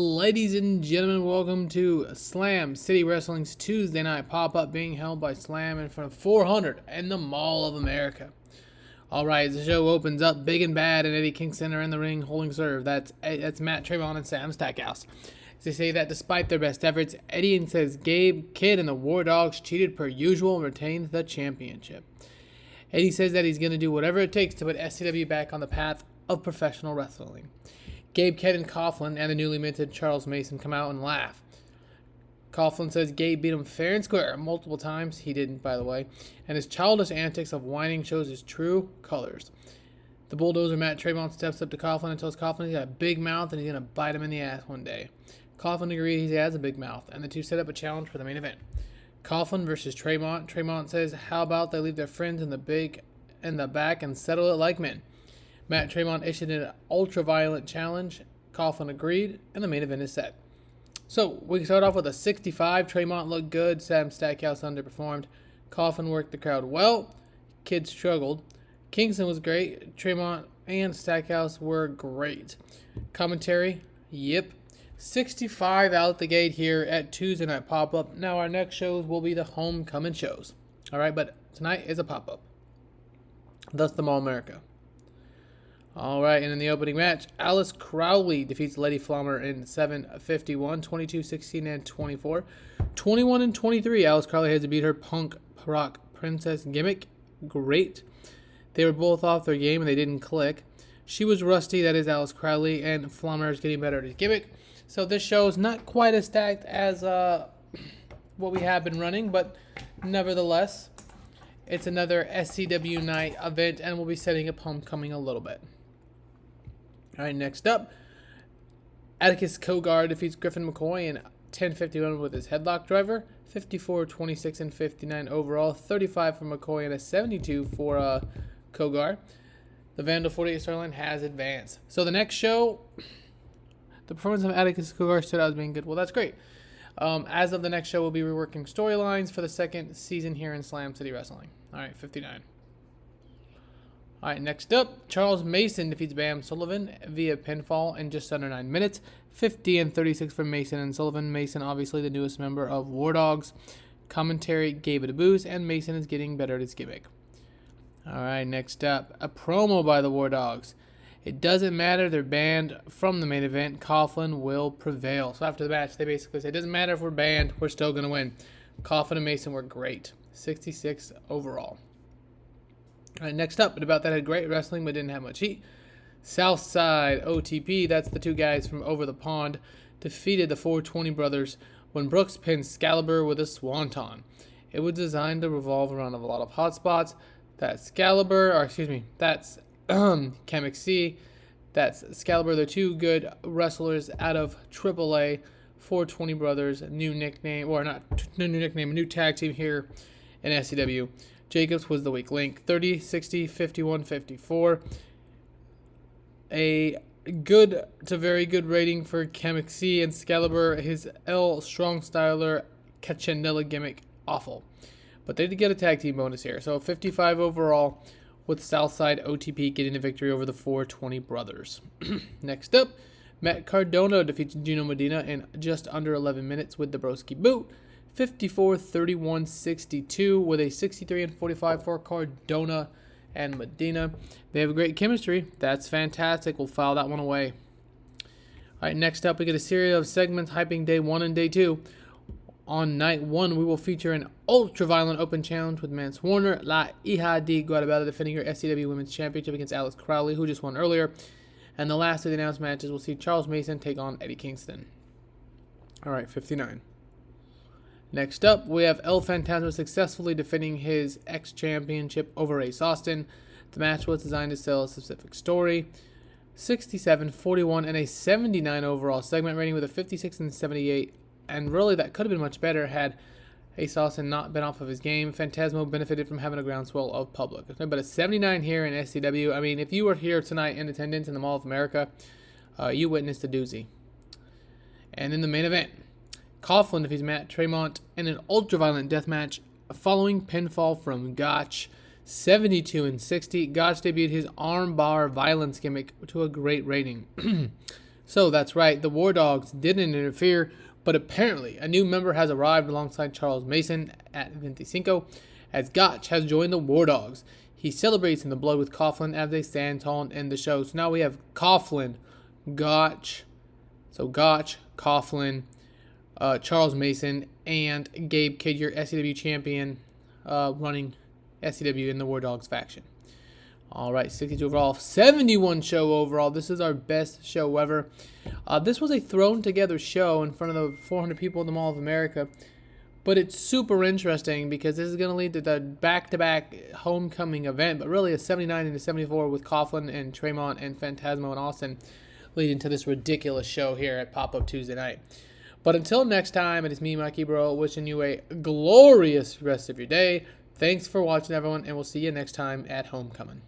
Ladies and gentlemen, welcome to Slam City Wrestling's Tuesday night pop-up being held by Slam in front of 400 in the Mall of America. Alright, the show opens up big and bad, and Eddie Kingston are in the ring holding serve. That's Matt Tremont and Sam Stackhouse. They say that despite their best efforts, Eddie says Gabe, Kidd, and the War Dogs cheated per usual and retained the championship. Eddie says that he's going to do whatever it takes to put SCW back on the path of professional wrestling. Gabe, Kidd, and Coughlin and the newly minted Charles Mason come out and laugh. Coughlin says Gabe beat him fair and square multiple times. He didn't, by the way. And his childish antics of whining shows his true colors. The bulldozer Matt Tremont steps up to Coughlin and tells Coughlin he's got a big mouth and he's going to bite him in the ass one day. Coughlin agrees he has a big mouth, and the two set up a challenge for the main event. Coughlin versus Tremont. Tremont says, how about they leave their friends in the back and settle it like men? Matt Tremont issued an ultra-violent challenge. Coughlin agreed, and the main event is set. So, we start off with a 65. Tremont looked good. Sam Stackhouse underperformed. Coughlin worked the crowd well. Kidd struggled. Kingston was great. Tremont and Stackhouse were great. Commentary, yep. 65 out the gate here at Tuesday Night Pop-Up. Now, our next shows will be the homecoming shows. Alright, but tonight is a pop-up. Thus, the Mall of America. Alright, and in the opening match, Alice Crowley defeats Lady Flommer in 7:51, 22-16, and 24. 21 and 23, Alice Crowley has to beat her punk rock princess gimmick. Great. They were both off their game and they didn't click. She was rusty, that is Alice Crowley, and Flommer is getting better at his gimmick. So this show is not quite as stacked as what we have been running, but nevertheless, it's another SCW night event, and we'll be setting up homecoming a little bit. Alright, next up, Atticus Cogar defeats Griffin McCoy in 10:51 with his headlock driver. 54, 26, and 59 overall. 35 for McCoy and a 72 for Cogar. The Vandal 48 storyline has advanced. So the next show, the performance of Atticus Cogar stood out as being good. Well, that's great. As of the next show, we'll be reworking storylines for the second season here in Slam City Wrestling. Alright, 59. Alright, next up, Charles Mason defeats Bam Sullivan via pinfall in just under 9 minutes. 50 and 36 for Mason and Sullivan. Mason, obviously the newest member of War Dogs. Commentary gave it a boost, and Mason is getting better at his gimmick. Alright, next up, a promo by the War Dogs. It doesn't matter, they're banned from the main event. Coughlin will prevail. So after the match, they basically say, it doesn't matter if we're banned, we're still going to win. Coughlin and Mason were great. 66 overall. Alright, next up, but about that had great wrestling but didn't have much heat. Southside OTP, that's the two guys from over the pond, defeated the 420 brothers when Brooks pinned Excalibur with a swanton. It was designed to revolve around a lot of hot spots. That's KMXC, that's Excalibur, the two good wrestlers out of AAA. 420 brothers, new tag team here in SCW. Jacobs was the weak link. 30, 60, 51, 54. A good to very good rating for KMXC and Excalibur. His L Strong Styler Cachanella gimmick, awful. But they did get a tag team bonus here. So 55 overall, with Southside OTP getting the victory over the 420 brothers. Next up, Matt Cardona defeats Gino Medina in just under 11 minutes with the Broski boot. 54, 31, 62 with a 63 and 45 for Cardona and Medina. They have a great chemistry. That's fantastic. We'll file that one away. Alright, next up we get a series of segments hyping day 1 and day 2. On night 1, we will feature an ultra-violent open challenge with Mance Warner, La Hija de Guadalajara defending her SCW Women's Championship against Alice Crowley, who just won earlier. And the last of the announced matches, we'll see Charles Mason take on Eddie Kingston. Alright, 59. Next up, we have El Phantasmo successfully defending his X-Championship over Ace Austin. The match was designed to sell a specific story. 67, 41, and a 79 overall segment rating with a 56 and 78. And really, that could have been much better had Ace Austin not been off of his game. Phantasmo benefited from having a groundswell of public. But a 79 here in SCW. I mean, if you were here tonight in attendance in the Mall of America, you witnessed a doozy. And in the main event, Coughlin defeats Matt Tremont in an ultra-violent death match following pinfall from Gotch. 72 and 60. Gotch debuted his armbar violence gimmick to a great rating. So that's right, the War Dogs didn't interfere, but apparently a new member has arrived alongside Charles Mason at 25, as Gotch has joined the War Dogs. He celebrates in the blood with Coughlin as they stand tall and end the show. So now we have Coughlin, Gotch, Coughlin, Charles Mason, and Gabe Kidd, your SCW champion, running SCW in the War Dogs faction. All right, 62 overall, 71 show overall. This is our best show ever. This was a thrown together show in front of the 400 people in the Mall of America, but it's super interesting because this is going to lead to the back-to-back homecoming event, but really a 79 into 74 with Coughlin and Tremont and Phantasmo and Austin leading to this ridiculous show here at Pop-Up Tuesday night. But until next time, it is me, Mikey Bro, wishing you a glorious rest of your day. Thanks for watching, everyone, and we'll see you next time at homecoming.